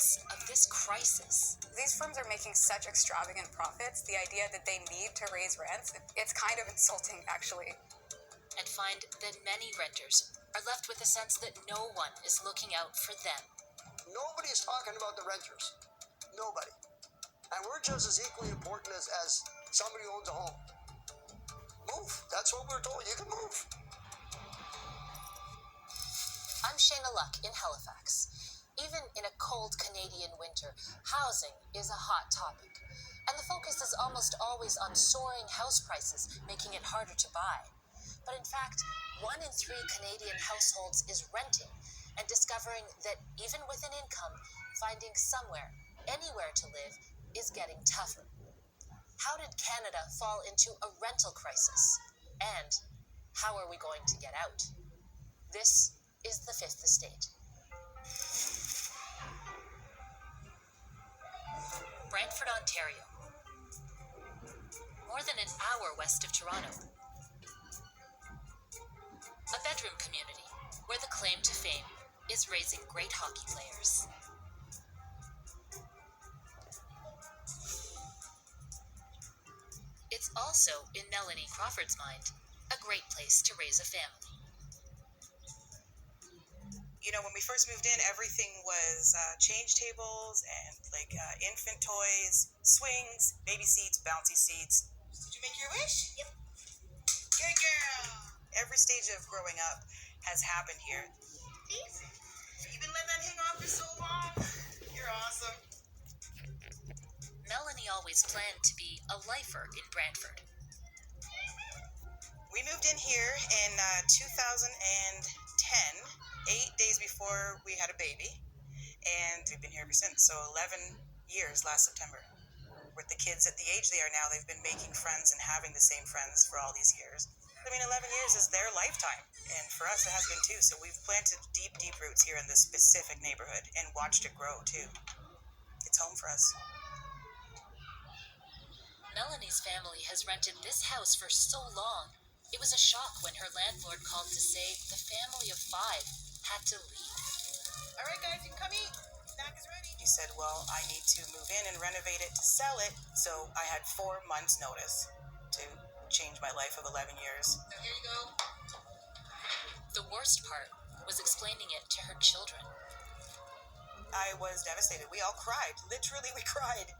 midst of this crisis. These firms are making such extravagant profits, the idea that they need to raise rents, it's kind of insulting, actually. And find that many renters are left with a sense that no one is looking out for them. Nobody's talking about the renters. Nobody. And we're just as equally important as somebody who owns a home. Move. That's what we're told. You can move. I'm Shayna Luck in Halifax. Even in a cold Canadian winter, housing is a hot topic. And the focus is almost always on soaring house prices, making it harder to buy. But in fact, 1 in 3 Canadian households is renting and discovering that even with an income, finding somewhere, anywhere to live is getting tougher. How did Canada fall into a rental crisis? And how are we going to get out? This is the Fifth Estate. Brantford, Ontario. More than an hour west of Toronto. A bedroom community where the claim to fame is raising great hockey players. It's also, in Melanie Crawford's mind, a great place to raise a family. You know, when we first moved in, everything was change tables and infant toys, swings, baby seats, bouncy seats. Did you make your wish? Yep. Good girl. Every stage of growing up has happened here. Please? You've been letting that hang on for so long. You're awesome. Melanie always planned to be a lifer in Brantford. We moved in here in 2010, 8 days before we had a baby, and we've been here ever since. So 11 years last September. With the kids at the age they are now, they've been making friends and having the same friends for all these years. I mean, 11 years is their lifetime, and for us it has been too. So we've planted deep, deep roots here in this specific neighborhood and watched it grow too. It's home for us. Melanie's family has rented this house for so long. It was a shock when her landlord called to say the family of 5 had to leave. All right, guys, you can come eat. Snack is ready. He said, well, I need to move in and renovate it to sell it. So I had 4 months' notice to change my life of 11 years. So here you go. The worst part was explaining it to her children. I was devastated. We all cried. Literally, we cried.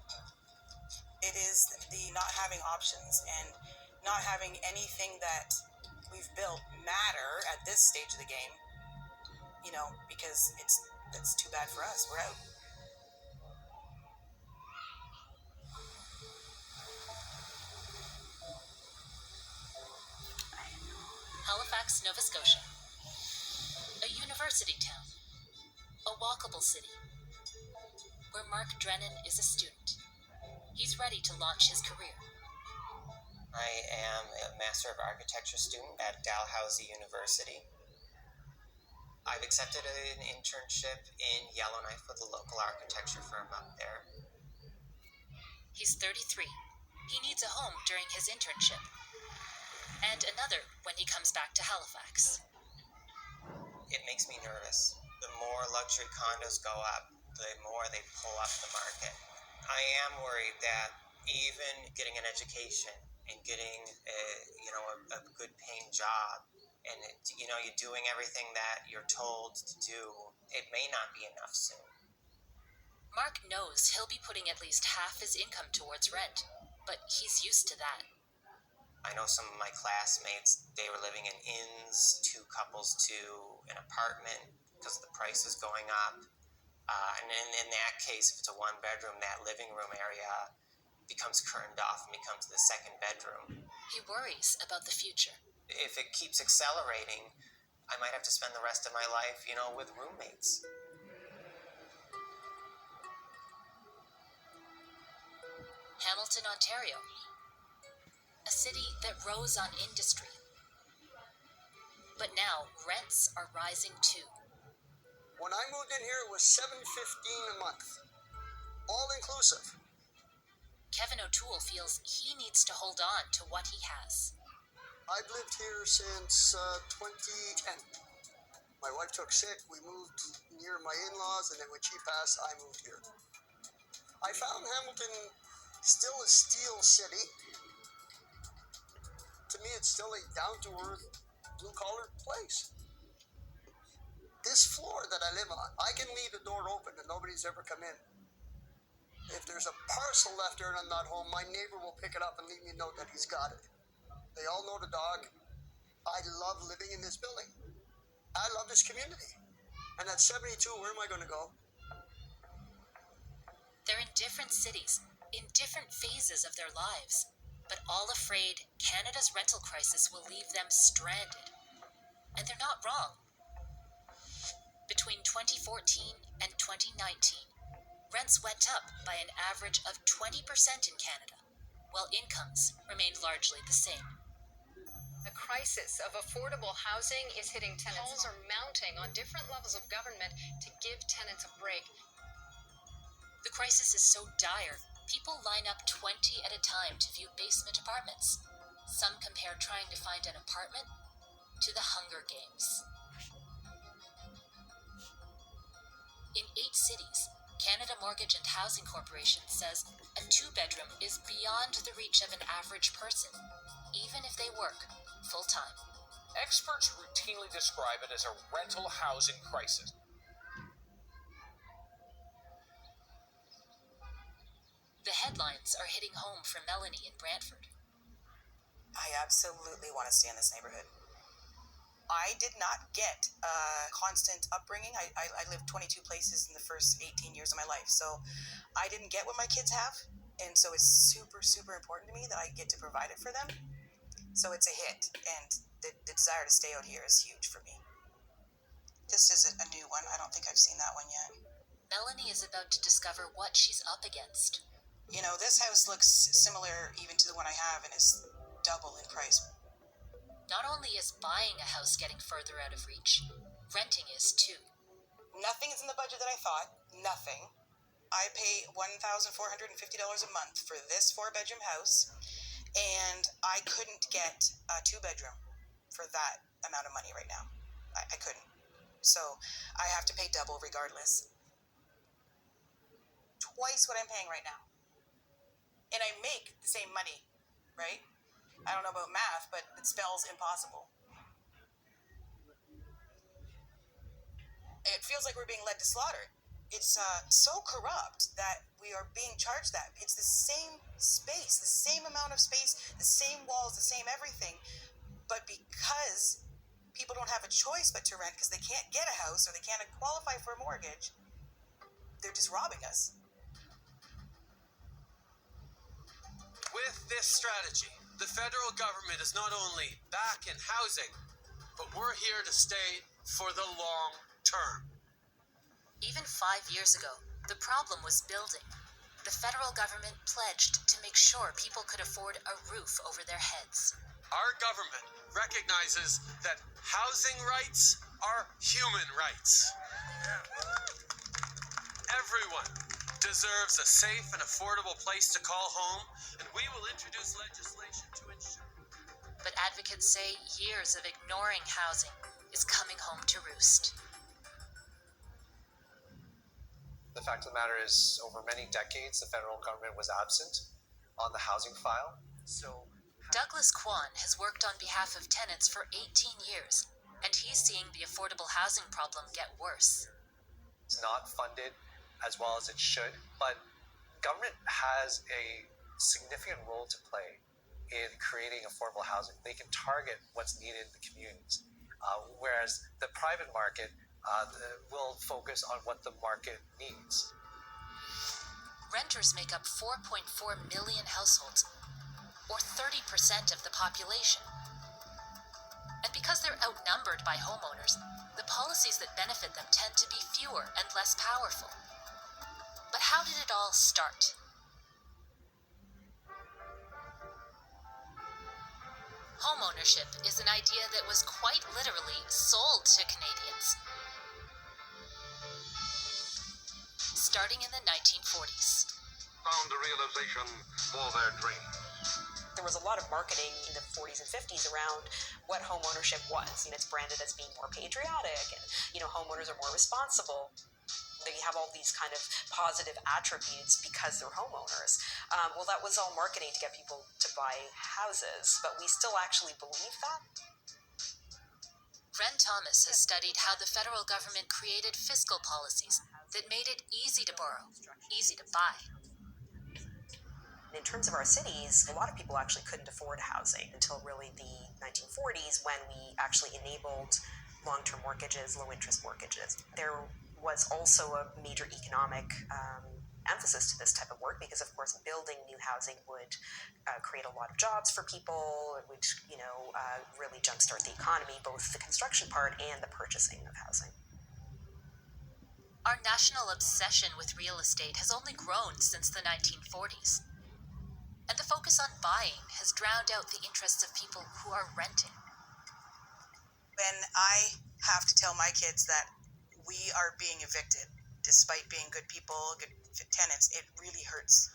It is the not having options and not having anything that we've built matter at this stage of the game, you know, because it's too bad for us. We're out. Halifax, Nova Scotia. A university town. A walkable city. Where Mark Drennan is a student. He's ready to launch his career. I am a Master of Architecture student at Dalhousie University. I've accepted an internship in Yellowknife with a local architecture firm up there. He's 33. He needs a home during his internship. And another when he comes back to Halifax. It makes me nervous. The more luxury condos go up, the more they pull up the market. I am worried that even getting an education and getting a good paying job and you're doing everything that you're told to do, it may not be enough soon. Mark knows he'll be putting at least half his income towards rent, but he's used to that. I know some of my classmates, they were living in inns, 2 couples to an apartment because the price is going up. And in that case, if it's a 1-bedroom, that living room area becomes curtained off and becomes the 2nd bedroom. He worries about the future. If it keeps accelerating, I might have to spend the rest of my life, with roommates. Hamilton, Ontario. A city that rose on industry. But now rents are rising too. When I moved in here, it was $7.15 a month, all inclusive. Kevin O'Toole feels he needs to hold on to what he has. I've lived here since 2010. My wife took sick. We moved near my in-laws, and then when she passed, I moved here. I found Hamilton still a steel city. To me, it's still a down-to-earth, blue-collar place. This floor that I live on, I can leave the door open and nobody's ever come in. If there's a parcel left there and I'm not home, my neighbor will pick it up and leave me a note that he's got it. They all know the dog. I love living in this building. I love this community. And at 72, where am I going to go? They're in different cities, in different phases of their lives, but all afraid Canada's rental crisis will leave them stranded. And they're not wrong. Between 2014 and 2019, rents went up by an average of 20% in Canada, while incomes remained largely the same. The crisis of affordable housing is hitting tenants. Calls are mounting on different levels of government to give tenants a break. The crisis is so dire, people line up 20 at a time to view basement apartments. Some compare trying to find an apartment to the Hunger Games. In 8 cities, Canada Mortgage and Housing Corporation says a 2-bedroom is beyond the reach of an average person, even if they work full-time. Experts routinely describe it as a rental housing crisis. The headlines are hitting home for Melanie in Brantford. I absolutely want to stay in this neighborhood. I did not get a constant upbringing. I lived 22 places in the first 18 years of my life. So I didn't get what my kids have. And so it's super, super important to me that I get to provide it for them. So it's a hit. And the desire to stay out here is huge for me. This is a new one. I don't think I've seen that one yet. Melanie is about to discover what she's up against. You know, this house looks similar even to the one I have and is double in price. Not only is buying a house getting further out of reach, renting is too. Nothing is in the budget that I thought. Nothing. I pay $1,450 a month for this 4-bedroom house, and I couldn't get a 2-bedroom for that amount of money right now. I couldn't. So I have to pay double regardless. Twice what I'm paying right now. And I make the same money, right? I don't know about math, but it spells impossible. It feels like we're being led to slaughter. It's so corrupt that we are being charged that. It's the same space, the same amount of space, the same walls, the same everything. But because people don't have a choice but to rent because they can't get a house or they can't qualify for a mortgage, they're just robbing us. With this strategy, the federal government is not only back in housing, but we're here to stay for the long term. Even 5 years ago, the problem was building. The federal government pledged to make sure people could afford a roof over their heads. Our government recognizes that housing rights are human rights. Everyone deserves a safe and affordable place to call home, and we will introduce legislation to ensure. But advocates say years of ignoring housing is coming home to roost. The fact of the matter is, over many decades, the federal government was absent on the housing file. So Douglas Kwan has worked on behalf of tenants for 18 years, and he's seeing the affordable housing problem get worse. it's not funded as well as it should, but government has a significant role to play in creating affordable housing. They can target what's needed in the communities, whereas the private market will focus on what the market needs. Renters make up 4.4 million households, or 30% of the population. And because they're outnumbered by homeowners, the policies that benefit them tend to be fewer and less powerful. But how did it all start? Homeownership is an idea that was quite literally sold to Canadians, starting in the 1940s. Found the realization for their dream. There was a lot of marketing in the 40s and 50s around what home ownership was. It's branded as being more patriotic and, homeowners are more responsible. They have all these kind of positive attributes because they're homeowners. Well, that was all marketing to get people to buy houses, but we still actually believe that. Ren Thomas has studied how the federal government created fiscal policies that made it easy to borrow, easy to buy. In terms of our cities, a lot of people actually couldn't afford housing until really the 1940s when we actually enabled long-term mortgages, low-interest mortgages. There was also a major economic emphasis to this type of work because, of course, building new housing would create a lot of jobs for people. It would, really jumpstart the economy, both the construction part and the purchasing of housing. Our national obsession with real estate has only grown since the 1940s. And the focus on buying has drowned out the interests of people who are renting. When I have to tell my kids that we are being evicted, despite being good people, good tenants, it really hurts.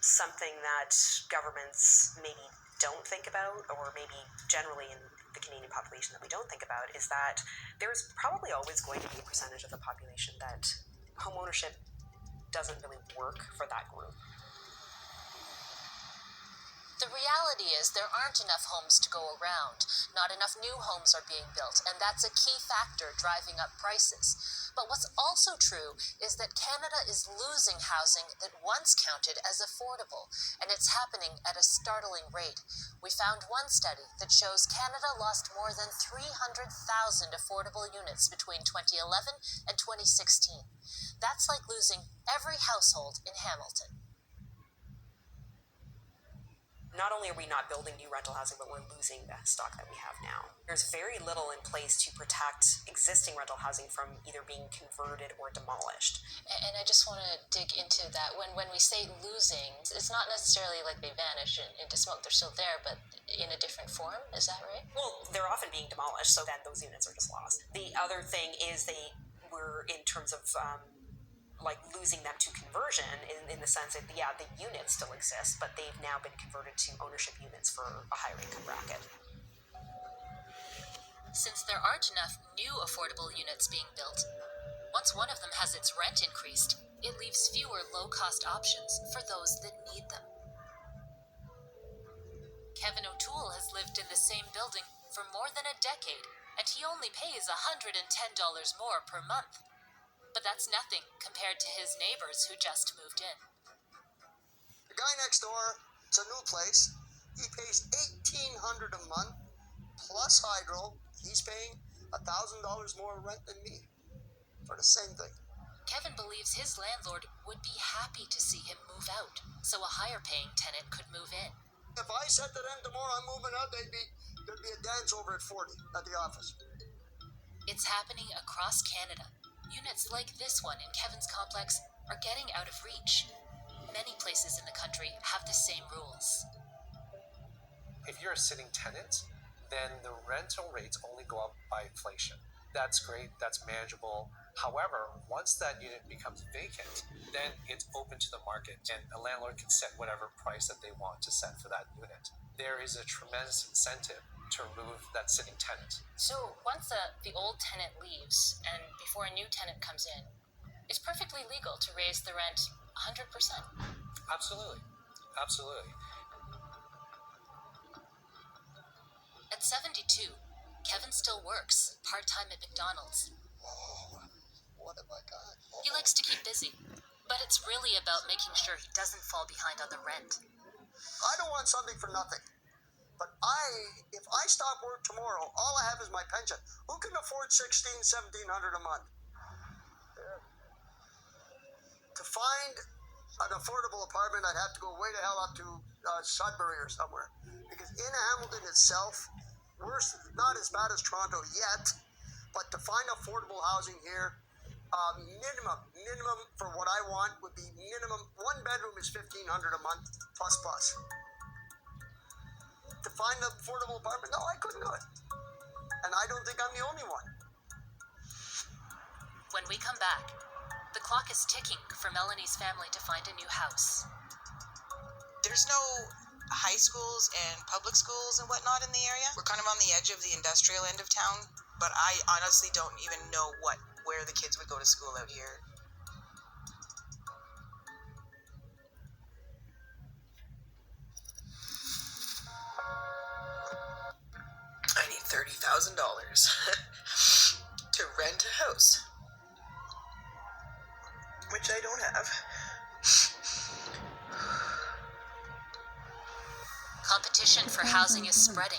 Something that governments maybe don't think about, or maybe generally in the Canadian population that we don't think about, is that there's probably always going to be a percentage of the population that home ownership doesn't really work for that group. The reality is there aren't enough homes to go around. Not enough new homes are being built, and that's a key factor driving up prices. But what's also true is that Canada is losing housing that once counted as affordable, and it's happening at a startling rate. We found one study that shows Canada lost more than 300,000 affordable units between 2011 and 2016. That's like losing every household in Hamilton. Not only are we not building new rental housing, but we're losing the stock that we have now. There's very little in place to protect existing rental housing from either being converted or demolished. And I just want to dig into that. When we say losing, it's not necessarily like they vanish into smoke. They're still there, but in a different form. Is that right? Well, they're often being demolished, so then those units are just lost. The other thing is they were, in terms of losing them to conversion in the sense that, the units still exist, but they've now been converted to ownership units for a higher income bracket. Since there aren't enough new affordable units being built, once one of them has its rent increased, it leaves fewer low-cost options for those that need them. Kevin O'Toole has lived in the same building for more than a decade, and he only pays $110 more per month. But that's nothing compared to his neighbors who just moved in. The guy next door, it's a new place. He pays $1,800 a month plus hydro. He's paying $1,000 more rent than me for the same thing. Kevin believes his landlord would be happy to see him move out, so a higher-paying tenant could move in. If I said to them tomorrow I'm moving out, there'd be a dance over at 40 at the office. It's happening across Canada. Units like this one in Kevin's complex are getting out of reach. Many places in the country have the same rules. If you're a sitting tenant, then the rental rates only go up by inflation. That's great, that's manageable. However, once that unit becomes vacant, then it's open to the market and a landlord can set whatever price that they want to set for that unit. There is a tremendous incentive to remove that sitting tenant. So once the old tenant leaves and before a new tenant comes in, it's perfectly legal to raise the rent 100%. Absolutely. Absolutely. At 72, Kevin still works part-time at McDonald's. Oh, what have I got? Oh. He likes to keep busy, but it's really about making sure he doesn't fall behind on the rent. I don't want something for nothing. But if I stop work tomorrow, all I have is my pension. Who can afford $1,600, $1,700 a month? To find an affordable apartment, I'd have to go way the hell up to Sudbury or somewhere. Because in Hamilton itself, worse, not as bad as Toronto yet, but to find affordable housing here, minimum for what I want would be minimum, one bedroom is $1,500 a month, plus. To find an affordable apartment, no, I couldn't do it. And I don't think I'm the only one. When we come back, the clock is ticking for Melanie's family to find a new house. There's no high schools and public schools and whatnot in the area. We're kind of on the edge of the industrial end of town, but I honestly don't even know where the kids would go to school out here. I need $30,000 to rent a house, which I don't have. Competition for housing is spreading.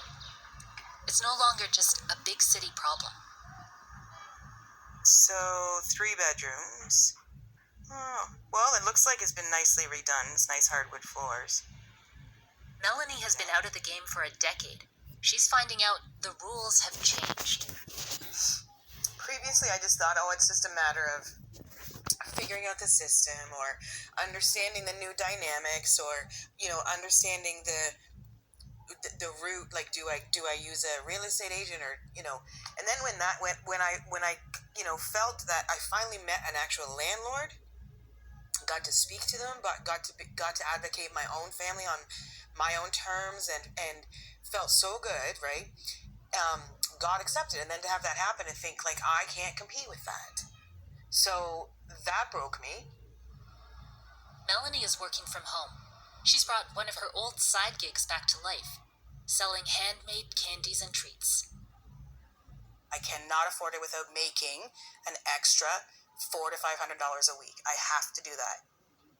It's no longer just a big city problem. So, 3 bedrooms. Oh, well, it looks like it's been nicely redone. It's nice hardwood floors. Melanie has been out of the game for a decade. She's finding out the rules have changed. Previously, I just thought, oh, it's just a matter of figuring out the system or understanding the new dynamics or, understanding the route. Like, do I use a real estate agent or, and then when I felt that I finally met an actual landlord, got to speak to them, but got to advocate my own family on my own terms and felt so good, right? Got accepted. And then to have that happen and think like, I can't compete with that. So that broke me. Melanie is working from home. She's brought one of her old side gigs back to life, selling handmade candies and treats. I cannot afford it without making an extra $400 to $500 a week. I have to do that.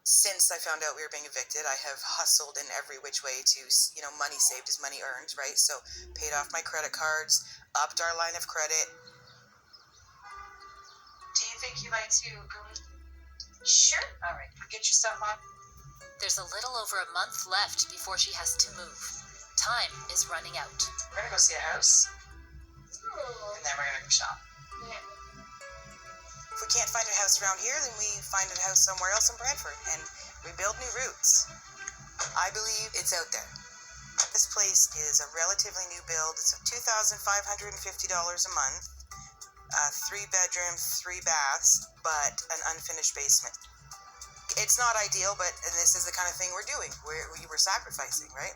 Since I found out we were being evicted, I have hustled in every which way to, money saved is money earned, right? So paid off my credit cards, upped our line of credit. Do you think you'd like to go? Sure. All right. Get your stuff on. There's a little over a month left before she has to move. Time is running out. We're going to go see a house. And then we're going to go shop. Yeah. If we can't find a house around here, then we find a house somewhere else in Brantford and we build new routes. I believe it's out there. This place is a relatively new build. It's $2,550 a month, 3 bedrooms, 3 baths, but an unfinished basement. It's not ideal, but this is the kind of thing we're doing. We're sacrificing, right?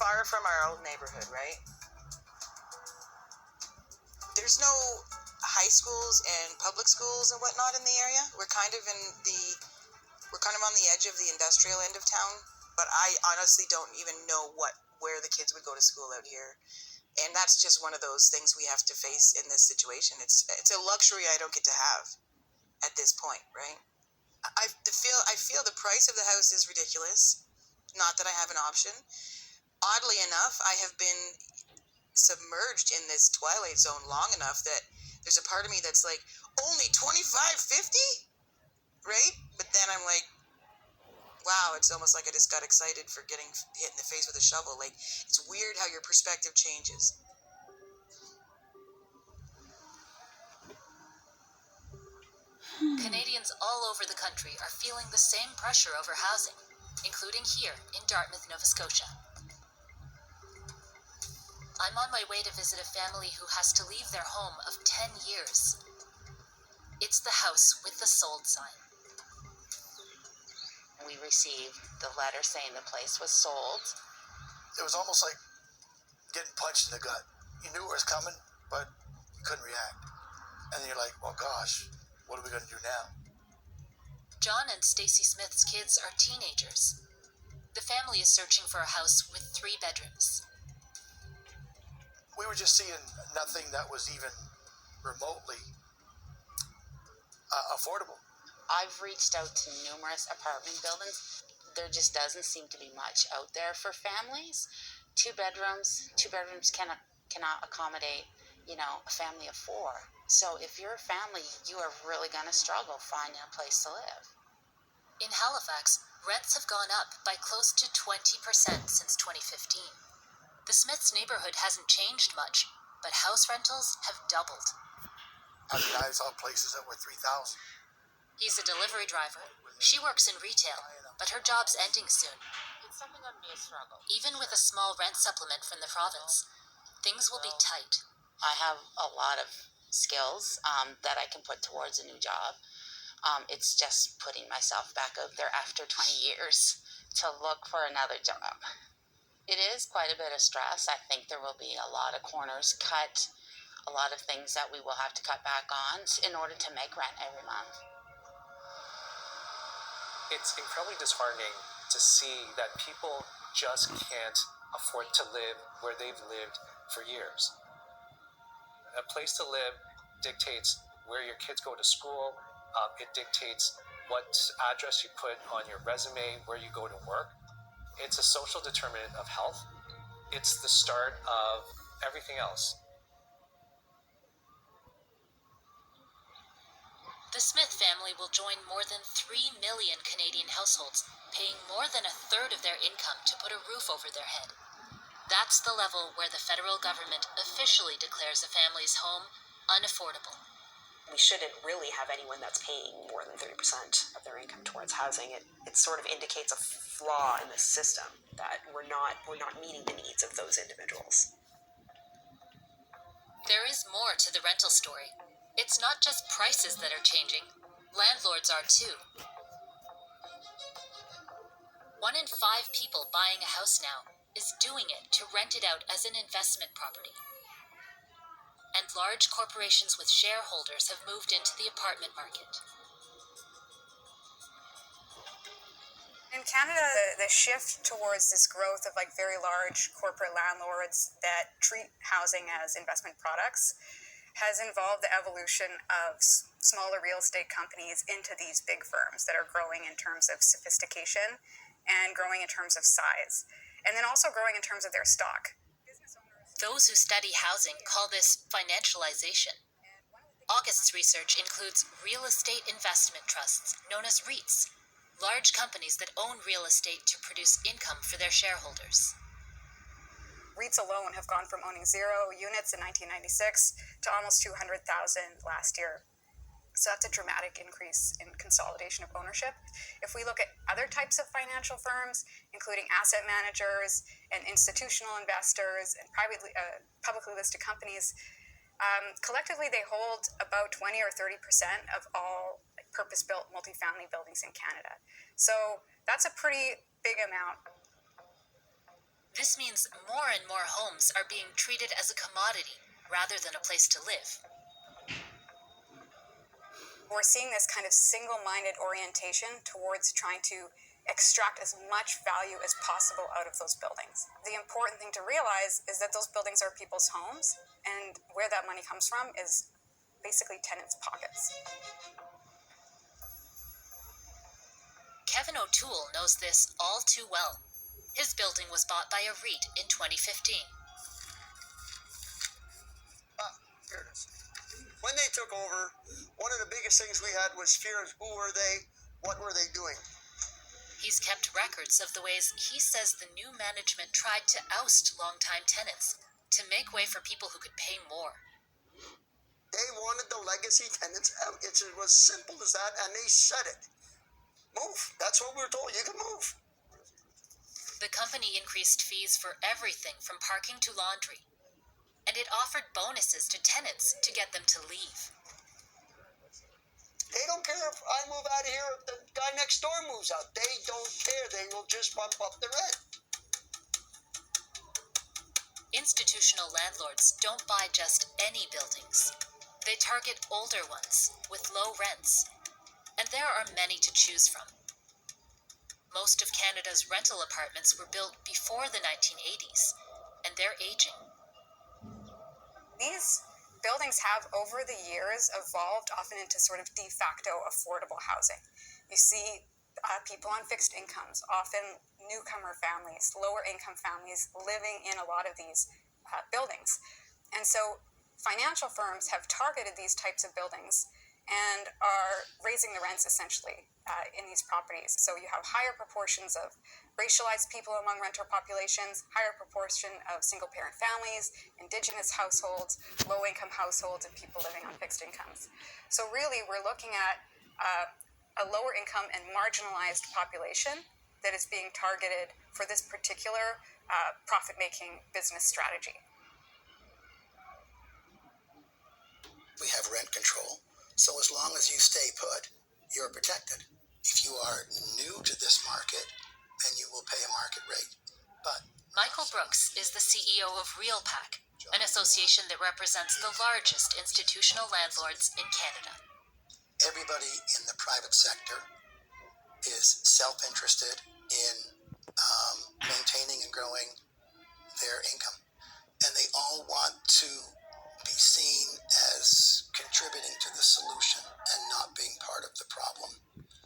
Far from our old neighborhood, right? There's no high schools and public schools and whatnot in the area. We're kind of on the edge of the industrial end of town, but I honestly don't even know where the kids would go to school out here. And that's just one of those things we have to face in this situation. It's a luxury I don't get to have at this point, right? I feel the price of the house is ridiculous. Not that I have an option. Oddly enough, I have been submerged in this twilight zone long enough that there's a part of me that's like, only $25.50, right? But then I'm like, wow, it's almost like I just got excited for getting hit in the face with a shovel. Like, it's weird how your perspective changes. Canadians all over the country are feeling the same pressure over housing, including here in Dartmouth, Nova Scotia. I'm on my way to visit a family who has to leave their home of 10 years. It's the house with the sold sign. We received the letter saying the place was sold. It was almost like getting punched in the gut. You knew it was coming, but you couldn't react. And then you're like, well, gosh, what are we going to do now? John and Stacy Smith's kids are teenagers. The family is searching for a house with 3 bedrooms. We were just seeing nothing that was even remotely affordable. I've reached out to numerous apartment buildings. There just doesn't seem to be much out there for families. 2 bedrooms cannot accommodate, a family of 4. So if you're a family, you are really going to struggle finding a place to live. In Halifax, rents have gone up by close to 20% since 2015. The Smiths neighborhood hasn't changed much, but house rentals have doubled. I mean, I saw places that were $3,000. He's a delivery driver. She works in retail, but her job's ending soon. It's something that may struggle. Even with a small rent supplement from the province, things will be tight. I have a lot of skills that I can put towards a new job. It's just putting myself back out there after 20 years to look for another job. It is quite a bit of stress. I think there will be a lot of corners cut, a lot of things that we will have to cut back on in order to make rent every month. It's incredibly disheartening to see that people just can't afford to live where they've lived for years. A place to live dictates where your kids go to school. It dictates what address you put on your resume, where you go to work. It's a social determinant of health. It's the start of everything else. The Smith family will join more than 3 million Canadian households, paying more than a third of their income to put a roof over their head. That's the level where the federal government officially declares a family's home unaffordable. We shouldn't really have anyone that's paying more than 30% of their income towards housing. It sort of indicates a flaw in the system, that we're not meeting the needs of those individuals. There is more to the rental story. It's not just prices that are changing. Landlords are too. 1 in 5 people buying a house now is doing it to rent it out as an investment property. And large corporations with shareholders have moved into the apartment market. In Canada, the shift towards this growth of like very large corporate landlords that treat housing as investment products has involved the evolution of smaller real estate companies into these big firms that are growing in terms of sophistication and growing in terms of size, and then also growing in terms of their stock. Those who study housing call this financialization. August's research includes real estate investment trusts, known as REITs, large companies that own real estate to produce income for their shareholders. REITs alone have gone from owning 0 units in 1996 to almost 200,000 last year. So that's a dramatic increase in consolidation of ownership. If we look at other types of financial firms, including asset managers and institutional investors and publicly listed companies, collectively they hold about 20 or 30% of all purpose-built multifamily buildings in Canada. So that's a pretty big amount. This means more and more homes are being treated as a commodity rather than a place to live. We're seeing this kind of single-minded orientation towards trying to extract as much value as possible out of those buildings. The important thing to realize is that those buildings are people's homes, and where that money comes from is basically tenants' pockets. Kevin O'Toole knows this all too well. His building was bought by a REIT in 2015. Here it is. When they took over, one of the biggest things we had was fear of who were they, what were they doing. He's kept records of the ways he says the new management tried to oust longtime tenants to make way for people who could pay more. They wanted the legacy tenants out. It was simple as that, and they said it. Move. That's what we were told. You can move. The company increased fees for everything from parking to laundry, and it offered bonuses to tenants to get them to leave. They don't care if I move out of here, if the guy next door moves out. They don't care. They will just bump up the rent. Institutional landlords don't buy just any buildings. They target older ones with low rents, and there are many to choose from. Most of Canada's rental apartments were built before the 1980s, and they're aging. These buildings have, over the years, evolved often into sort of de facto affordable housing. You see people on fixed incomes, often newcomer families, lower income families living in a lot of these buildings. And so financial firms have targeted these types of buildings and are raising the rents essentially in these properties. So you have higher proportions of racialized people among renter populations, higher proportion of single-parent families, Indigenous households, low-income households, and people living on fixed incomes. So really, we're looking at a lower-income and marginalized population that is being targeted for this particular profit-making business strategy. We have rent control, so as long as you stay put, you're protected. If you are new to this market, and you will pay a market rate. But Michael Brooks is the CEO of RealPAC, an association that represents the largest institutional landlords in Canada. everybody in the private sector is self-interested in maintaining and growing their income, and they all want to be seen as contributing to the solution and not being part of the problem.